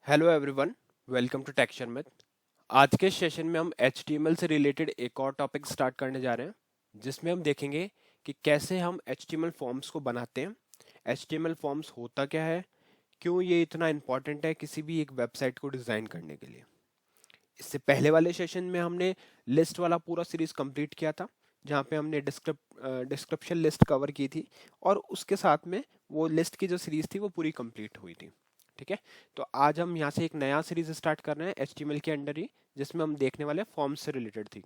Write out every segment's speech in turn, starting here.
Hello everyone, welcome to texture math. आज के session में हम HTML से रिलेटेड एक और टॉपिक स्टार्ट करने जा रहे हैं, जिसमें हम देखेंगे कि कैसे हम HTML फॉर्म्स को बनाते हैं। HTML फॉर्म्स होता क्या है, क्यों ये इतना इम्पोर्टेंट है किसी भी एक वेबसाइट को डिज़ाइन करने के लिए। इससे पहले वाले सेशन में हमने लिस्ट वाला पूरा सीरीज कंप्लीट किया था, जहाँ पे हमने डिस्क्रिप्शन लिस्ट कवर की थी, और उसके साथ में वो लिस्ट की जो सीरीज थी वो पूरी कंप्लीट हुई थी। ठीक है, तो आज हम यहाँ से एक नया सीरीज स्टार्ट कर रहे हैं HTML के अंडर ही, जिसमें हम देखने वाले हैं फॉर्म्स से रिलेटेड थिंग,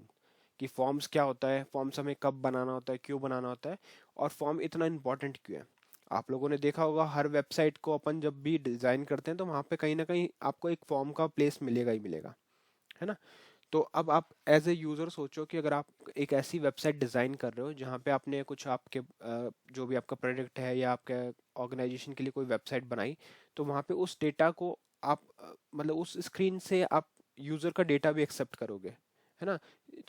कि फॉर्म्स क्या होता है, फॉर्म्स हमें कब बनाना होता है, क्यों बनाना होता है, और फॉर्म इतना इंपॉर्टेंट क्यों है। आप लोगों ने देखा होगा हर वेबसाइट को अपन जब भी डिज़ाइन करते हैं तो वहाँ पे कहीं ना कहीं आपको एक फॉर्म का प्लेस मिलेगा ही मिलेगा, है ना। तो अब आप एज ए यूज़र सोचो कि अगर आप एक ऐसी वेबसाइट डिज़ाइन कर रहे हो जहाँ पे आपने कुछ आपके जो भी आपका प्रोडक्ट है या आपके ऑर्गेनाइजेशन के लिए कोई वेबसाइट बनाई, तो वहाँ पे उस डेटा को आप मतलब उस स्क्रीन से आप यूज़र का डेटा भी एक्सेप्ट करोगे, है ना।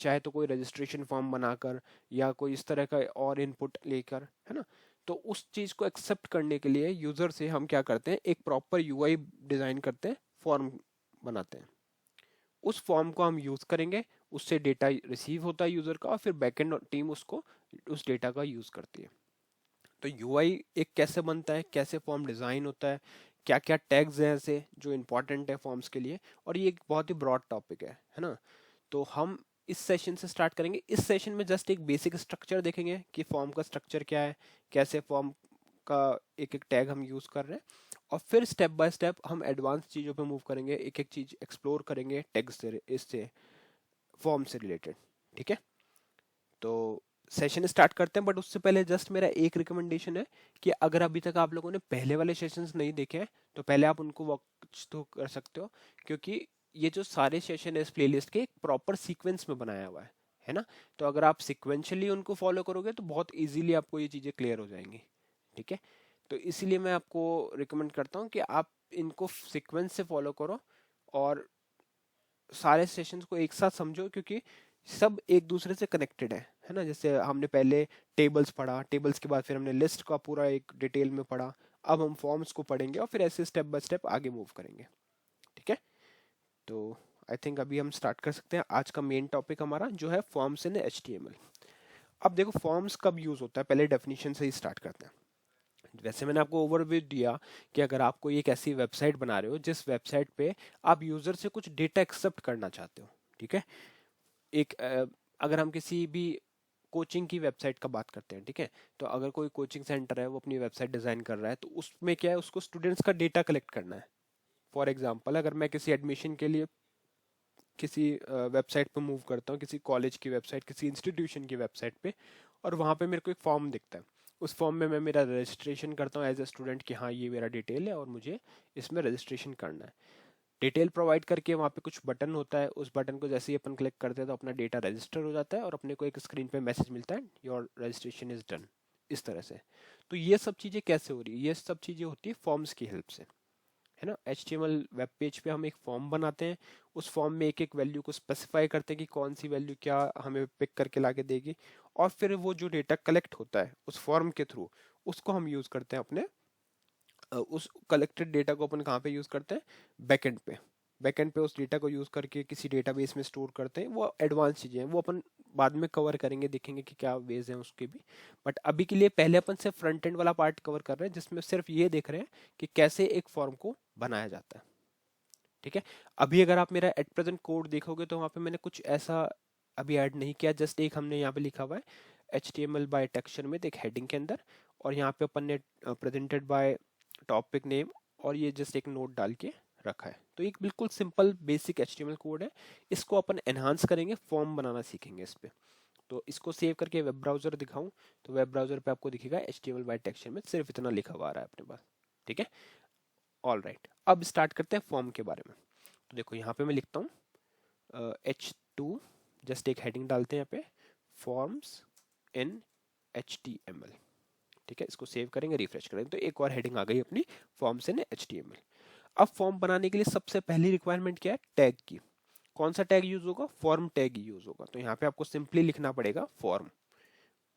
चाहे तो कोई रजिस्ट्रेशन फॉर्म बनाकर या कोई इस तरह का और इनपुट लेकर, है ना। तो उस चीज़ को एक्सेप्ट करने के लिए यूज़र से हम क्या करते हैं, एक प्रॉपर UI डिज़ाइन करते हैं, फॉर्म बनाते हैं। उस फॉर्म को हम यूज़ करेंगे, उससे डेटा रिसीव होता है यूज़र का, और फिर बैकएंड टीम उसको उस डेटा का यूज़ करती है। तो यूआई एक कैसे बनता है, कैसे फॉर्म डिज़ाइन होता है, क्या क्या टैग्स हैं ऐसे जो इंपॉर्टेंट है फॉर्म्स के लिए, और ये एक बहुत ही ब्रॉड टॉपिक है ना। तो हम इस सेशन से स्टार्ट करेंगे। इस सेशन में जस्ट एक बेसिक स्ट्रक्चर देखेंगे कि फॉर्म का स्ट्रक्चर क्या है, कैसे फॉर्म का एक एक टैग हम यूज़ कर रहे हैं, और फिर स्टेप बाय स्टेप हम एडवांस चीज़ों पे मूव करेंगे, एक एक चीज़ एक्सप्लोर करेंगे टैग से, इससे फॉर्म से रिलेटेड। ठीक है, तो सेशन स्टार्ट करते हैं, बट उससे पहले जस्ट मेरा एक रिकमेंडेशन है कि अगर अभी तक आप लोगों ने पहले वाले सेशंस नहीं देखे हैं तो पहले आप उनको वॉच तो कर सकते हो, क्योंकि ये जो सारे सेशन है इस प्लेलिस्ट के एक प्रॉपर सीक्वेंस में बनाया हुआ है ना। तो अगर आप सिक्वेंशली उनको फॉलो करोगे तो बहुत इजीली आपको ये चीज़ें क्लियर हो जाएंगी। ठीक है, तो इसीलिए मैं आपको रिकमेंड करता हूँ कि आप इनको सीक्वेंस से फॉलो करो और सारे सेशंस को एक साथ समझो, क्योंकि सब एक दूसरे से कनेक्टेड है ना। जैसे हमने पहले टेबल्स पढ़ा, टेबल्स के बाद फिर हमने लिस्ट का पूरा एक डिटेल में पढ़ा, अब हम फॉर्म्स को पढ़ेंगे और फिर ऐसे स्टेप बाय स्टेप आगे मूव करेंगे। ठीक है, तो आई थिंक अभी हम स्टार्ट कर सकते हैं आज का मेन टॉपिक हमारा, जो है फॉर्म्स इन HTML। अब देखो फॉर्म्स कब यूज होता है, पहले डेफिनेशन से ही स्टार्ट करते हैं। वैसे मैंने आपको ओवरव्यू दिया कि अगर आप कोई एक ऐसी वेबसाइट बना रहे हो जिस वेबसाइट पे आप यूजर से कुछ डेटा एक्सेप्ट करना चाहते हो। ठीक है, एक अगर हम किसी भी कोचिंग की वेबसाइट का बात करते हैं, ठीक है, तो अगर कोई कोचिंग सेंटर है वो अपनी वेबसाइट डिजाइन कर रहा है, तो उसमें क्या है, उसको स्टूडेंट्स का डेटा कलेक्ट करना है। फॉर एग्जांपल अगर मैं किसी एडमिशन के लिए किसी वेबसाइट पे मूव करता हूँ, किसी कॉलेज की वेबसाइट, किसी इंस्टीट्यूशन की वेबसाइट पे, और वहाँ पे मेरे को एक फॉर्म दिखता है, उस फॉर्म में मैं मेरा रजिस्ट्रेशन करता हूँ एज ए स्टूडेंट कि हाँ ये मेरा डिटेल है और मुझे इसमें रजिस्ट्रेशन करना है। डिटेल प्रोवाइड करके वहाँ पे कुछ बटन होता है, उस बटन को जैसे ही अपन क्लिक करते हैं तो अपना डेटा रजिस्टर हो जाता है और अपने को एक स्क्रीन पे मैसेज मिलता है, योर रजिस्ट्रेशन इज डन, इस तरह से। तो ये सब चीज़ें कैसे हो रही है, ये सब चीज़ें होती है फॉर्म्स की हेल्प से, है ना। HTML वेब पेज पे हम एक फॉर्म बनाते हैं, उस फॉर्म में एक एक वैल्यू को स्पेसिफाई करते हैं कि कौन सी वैल्यू क्या हमें पिक करके लाके देगी, और फिर वो जो डेटा कलेक्ट होता है उस फॉर्म के थ्रू, उसको हम यूज़ करते हैं अपने उस कलेक्टेड डेटा को अपन कहाँ पे यूज़ करते हैं, बैकएंड पे। बैकएंड पे उस डेटा को यूज़ करके किसी डेटाबेस में स्टोर करते हैं। वो एडवांस चीज़ें हैं, वो अपन बाद में कवर करेंगे, देखेंगे कि क्या वेज हैं उसके भी। बट अभी के लिए पहले अपन सिर्फ फ्रंट एंड वाला पार्ट कवर कर रहे हैं, जिसमें सिर्फ ये देख रहे हैं कि कैसे एक फॉर्म को बनाया जाता है। ठीक है, अभी अगर आप मेरा एट प्रेजेंट कोड देखोगे तो वहाँ पे मैंने कुछ ऐसा अभी ऐड नहीं किया, जस्ट एक हमने यहाँ पे लिखा हुआ है HTML बाय टेक्सचर में एक हेडिंग के अंदर, और यहाँ पे अपन ने प्रेजेंटेड बाय टॉपिक नेम, और ये जस्ट एक नोट डाल के रखा है। तो एक बिल्कुल सिंपल बेसिक HTML कोड है, इसको अपन एनहांस करेंगे, फॉर्म बनाना सीखेंगे इस पे। तो इसको सेव करके वेब ब्राउजर दिखाऊं तो वेब ब्राउजर पे आपको दिखेगा HTML बाय टेक्सचर में सिर्फ इतना लिखा हुआ आ रहा है अपने पास। ठीक है, ऑल राइट, अब स्टार्ट करते हैं फॉर्म के बारे में। तो देखो यहाँ पे मैं लिखता हूँ H2, जस्ट एक हेडिंग डालते हैं यहाँ पे, फॉर्म्स इन HTML। ठीक है, इसको सेव करेंगे, रिफ्रेश करेंगे तो एक और हेडिंग आ गई अपनी, फॉर्म्स इन HTML। अब फॉर्म बनाने के लिए सबसे पहली रिक्वायरमेंट क्या है, टैग की। कौन सा टैग यूज होगा, फॉर्म टैग यूज होगा। तो यहाँ पे आपको सिंपली लिखना पड़ेगा फॉर्म,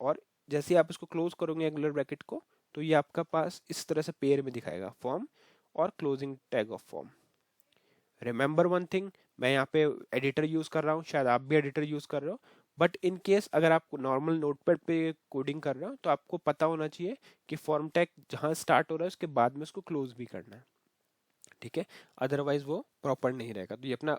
और जैसे ही आप इसको क्लोज करोगे एंगुलर ब्रैकेट को, तो ये आपका पास इस तरह से पेयर में दिखाएगा, फॉर्म और closing tag of form. Remember one thing, मैं यहाँ पे एडिटर यूज कर रहा हूँ, शायद आप भी एडिटर यूज कर रहे हो, बट इन केस अगर आप नॉर्मल नोटपैड पे कोडिंग कर रहे हो तो आपको पता होना चाहिए कि फॉर्म टैग जहाँ स्टार्ट हो रहा है उसके बाद में उसको क्लोज भी करना है, ठीक है, अदरवाइज वो प्रॉपर नहीं रहेगा। तो ये अपना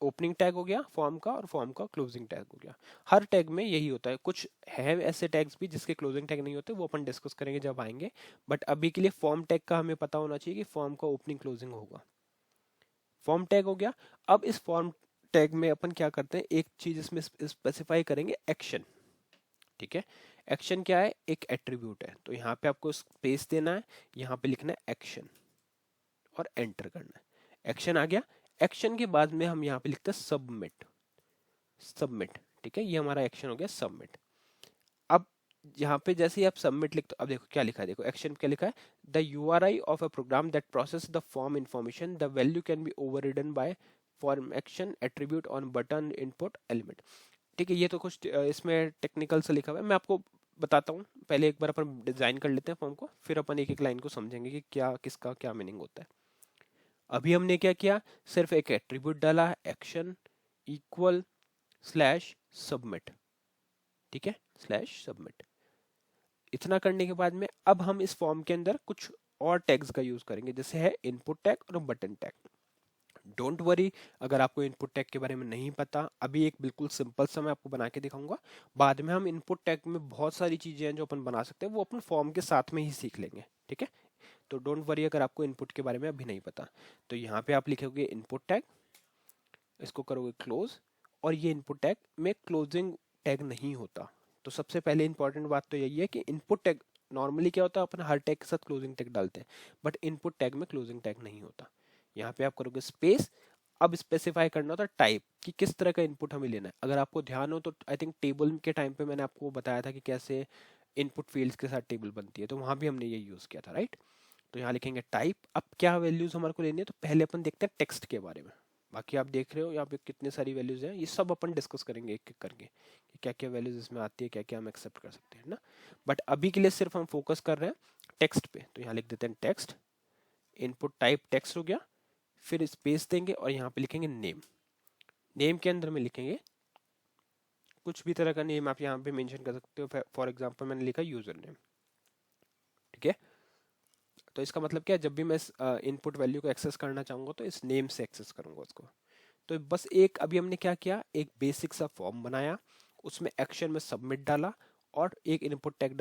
ओपनिंग टैग हो गया फॉर्म का, और फॉर्म का क्लोजिंग टैग हो गया। हर टैग में यही होता है, कुछ है ऐसे टैग्स भी जिसके क्लोजिंग टैग नहीं होते, वो अपन डिस्कस करेंगे जब आएंगे, बट अभी के लिए फॉर्म टैग का हमें पता होना चाहिए कि फॉर्म का ओपनिंग क्लोजिंग होगा। फॉर्म टैग हो गया। अब इस फॉर्म टैग में अपन क्या करते हैं, एक चीज इसमें स्पेसिफाई करेंगे, एक्शन, ठीक है। एक्शन क्या है, एक एट्रीब्यूट है, तो यहाँ पे आपको स्पेस देना है, यहाँ पे लिखना है एक्शन और एंटर करना है। एक्शन आ गया। एक्शन के बाद में हम यहाँ पे लिखते हैं सबमिट, सबमिट, ठीक है, ये हमारा एक्शन हो गया सबमिट। अब यहाँ पे जैसे ही आप सबमिट लिखते हो, अब देखो क्या लिखा है, देखो एक्शन क्या लिखा है, the URI of a program that process the form information, the value can be overridden by form action attribute on button input element, ठीक है। ये तो कुछ इसमें टेक्निकल से लिखा हुआ है, मैं आपको बताता हूँ। पहले एक बार अपन डिजाइन कर लेते हैं फॉर्म को, फिर अपन एक एक लाइन को समझेंगे कि क्या किसका क्या मीनिंग होता है। अभी हमने क्या किया, सिर्फ एक एट्रीब्यूट डाला, एक्शन इक्वल स्लैश सबमिट, ठीक है, स्लैश सबमिट। इतना करने के बाद में अब हम इस फॉर्म के अंदर कुछ और टैग्स का यूज करेंगे, जैसे है इनपुट टैग और बटन टैग। डोंट वरी अगर आपको इनपुट टैग के बारे में नहीं पता, अभी एक बिल्कुल सिंपल सा मैं आपको बना के दिखाऊंगा। बाद में हम इनपुट टैग में बहुत सारी चीजें हैं जो अपन बना सकते हैं, वो अपन फॉर्म के साथ में ही सीख लेंगे, ठीक है। तो डोंट वरी अगर आपको इनपुट के बारे में अभी नहीं पता। तो यहाँ पे आप लिखोगे इनपुट टैग, इसको करोगे क्लोज, और ये इनपुट टैग में क्लोजिंग टैग नहीं होता। तो सबसे पहले इंपॉर्टेंट बात तो यही है कि इनपुट टैग नॉर्मली क्या होता है, अपन हर टैग के साथ क्लोजिंग टैग डालते हैं, बट इनपुट टैग में क्लोजिंग टैग नहीं होता। यहाँ पे आप करोगे स्पेस। अब स्पेसिफाई करना होता है टाइप, कि किस तरह का इनपुट हमें लेना है। अगर आपको ध्यान हो तो आई थिंक टेबल के टाइम पे मैंने आपको बताया था कि कैसे इनपुट फील्ड्स के साथ टेबल बनती है, तो वहां भी हमने ये यूज किया था, राइट। तो यहाँ लिखेंगे टाइप। अब क्या वैल्यूज हमारे को लेनी है, तो पहले अपन देखते हैं टेक्स्ट के बारे में। बाकी आप देख रहे हो यहाँ पे कितने सारी वैल्यूज हैं, ये सब अपन डिस्कस करेंगे एक एक करके कि क्या क्या वैल्यूज इसमें आती है, क्या क्या हम एक्सेप्ट कर सकते हैं ना। बट अभी के लिए सिर्फ हम फोकस कर रहे हैं टेक्स्ट पे, तो यहाँ लिख देते हैं टेक्स्ट, इनपुट टाइप टेक्स्ट हो गया, फिर स्पेस देंगे और यहाँ पे लिखेंगे नेम। नेम के अंदर में लिखेंगे कुछ भी तरह का नेम आप यहाँ पे मेंशन कर सकते हो, फॉर एग्जांपल मैंने लिखा यूजर नेम, ठीक है। तो इसका मतलब क्या है, जब भी मैं इनपुट वैल्यू को एक्सेस करना चाहूंगा तो इस नेम से एक्सेस करूंगा उसको। तो बस एक अभी हमने क्या किया, एक बेसिक सा फॉर्म बनाया, उसमें एक्शन में सबमिट डाला, और एक इनपुट टैग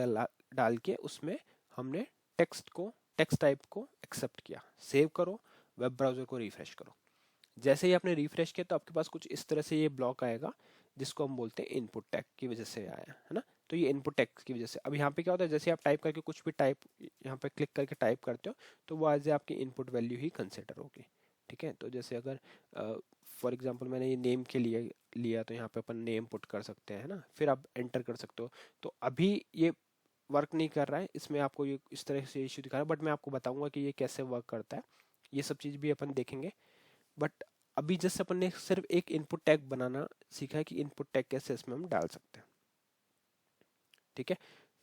डाल के उसमें हमने टेक्स्ट टाइप को एक्सेप्ट किया। सेव करो, वेब ब्राउजर को रिफ्रेश करो। जैसे ही आपने रिफ्रेश किया तो आपके पास कुछ इस तरह से ये ब्लॉक आएगा, जिसको हम बोलते हैं इनपुट टैग की वजह से आया है ना। तो ये इनपुट टैग की वजह से अब यहाँ पे क्या होता है, जैसे आप टाइप करके कुछ भी टाइप यहाँ पे क्लिक करके टाइप करते हो तो वो एज ए आपकी इनपुट वैल्यू ही कंसिडर होगी, ठीक है। तो जैसे अगर फॉर एग्जांपल मैंने ये नेम के लिए लिया, तो यहाँ पे अपन नेम पुट कर सकते हैं ना, फिर आप एंटर कर सकते हो। तो अभी ये वर्क नहीं कर रहा है, इसमें आपको ये इस तरह से इश्यू दिखा रहा है, बट मैं आपको बताऊंगा कि ये कैसे वर्क करता है। ये सब चीज़ भी अपन देखेंगे। बट अभी जैसे अपन ने सिर्फ एक इनपुट टैग बनाना सीखा है कि इनपुट टैग कैसे इसमें हम डाल सकते हैं, ठीक है।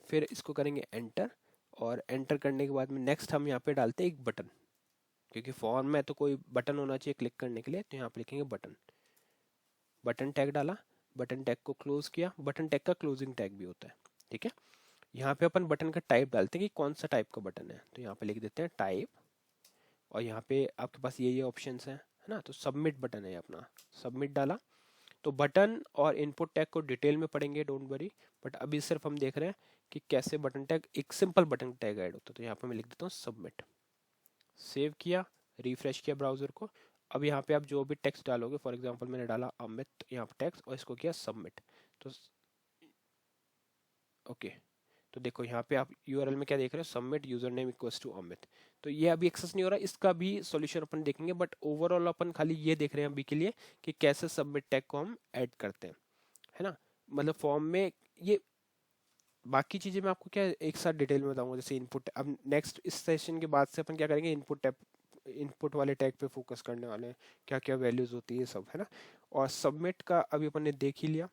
फिर इसको करेंगे एंटर, और एंटर करने के बाद में नेक्स्ट हम यहाँ पे डालते हैं एक बटन, क्योंकि फॉर्म में तो कोई बटन होना चाहिए क्लिक करने के लिए, तो यहाँ पे लिखेंगे बटन। बटन टैग डाला, बटन टैग को क्लोज किया, बटन टैग का क्लोजिंग टैग भी होता है, ठीक है। यहाँ पे अपन बटन का टाइप डालते हैं कि कौन सा टाइप का बटन है, तो यहाँ पे लिख देते हैं टाइप, और यहाँ पे आपके पास ये ऑप्शंस हैं, है ना। तो सबमिट बटन है अपना, सबमिट डाला। तो बटन और इनपुट टैग को डिटेल में पढ़ेंगे, डोंट वरी, बट अभी सिर्फ हम देख रहे हैं कि कैसे बटन टैग, एक सिंपल बटन टैग ऐड होता है। तो यहाँ पे मैं लिख देता हूँ सबमिट। सेव किया, रिफ्रेश किया ब्राउजर को। अब यहाँ पे आप जो भी टेक्स्ट डालोगे, फॉर एग्जांपल मैंने डाला अमित यहाँ पे टेक्स्ट, और इसको किया सबमिट। तो ओके, तो देखो यहाँ पे आप यूआरएल में क्या देख रहे हो, submit user name equals to Amit. तो ये अभी एक्सेस नहीं हो रहा, इसका भी सॉल्यूशन अपन देखेंगे, बट ओवरऑल अपन खाली ये देख रहे हैं अभी के लिए कि कैसे सबमिट टैग को हम ऐड करते हैं, है ना। मतलब फॉर्म में ये बाकी चीजें मैं आपको क्या एक साथ डिटेल में बताऊंगा, जैसे इनपुट। अब नेक्स्ट इस सेशन के बाद से अपन क्या करेंगे, इनपुट टैग, इनपुट वाले टैग पे फोकस करने वाले हैं, क्या क्या वैल्यूज होती है सब, है ना। और सबमिट का अभी अपन ने देख ही लिया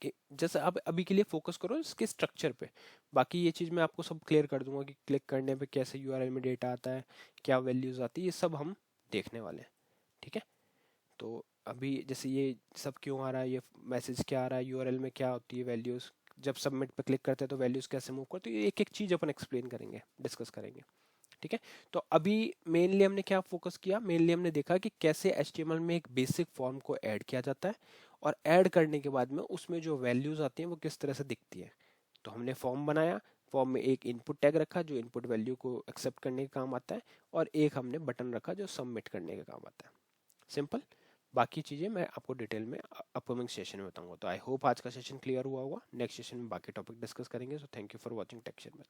कि जैसे अब अभी के लिए फोकस करो इसके स्ट्रक्चर पे। बाकी ये चीज़ मैं आपको सब क्लियर कर दूंगा कि क्लिक करने पे कैसे यूआरएल में डेटा आता है, क्या वैल्यूज आती है, ये सब हम देखने वाले हैं। ठीक है। तो अभी जैसे ये सब क्यों आ रहा है, ये मैसेज क्या आ रहा है, यूआरएल में क्या होती है वैल्यूज, जब सबमिट पे क्लिक करते हैं तो वैल्यूज कैसे मूव करते हैं, एक एक चीज अपन एक्सप्लेन करेंगे, डिस्कस करेंगे। ठीक है। तो अभी मेनली हमने क्या फोकस किया, मेनली हमने देखा कि कैसे एचटीएमएल में एक बेसिक फॉर्म को ऐड किया जाता है, और ऐड करने के बाद में उसमें जो वैल्यूज आती हैं वो किस तरह से दिखती है। तो हमने फॉर्म बनाया, फॉर्म में एक इनपुट टैग रखा जो इनपुट वैल्यू को एक्सेप्ट करने का काम आता है, और एक हमने बटन रखा जो सबमिट करने का काम आता है। सिंपल। बाकी चीज़ें मैं आपको डिटेल में अपकमिंग सेशन में बताऊंगा। तो आई होप आज का सेशन क्लियर हुआ होगा। नेक्स्ट सेशन में बाकी टॉपिक डिस्कस करेंगे। So thank you for watching texture में।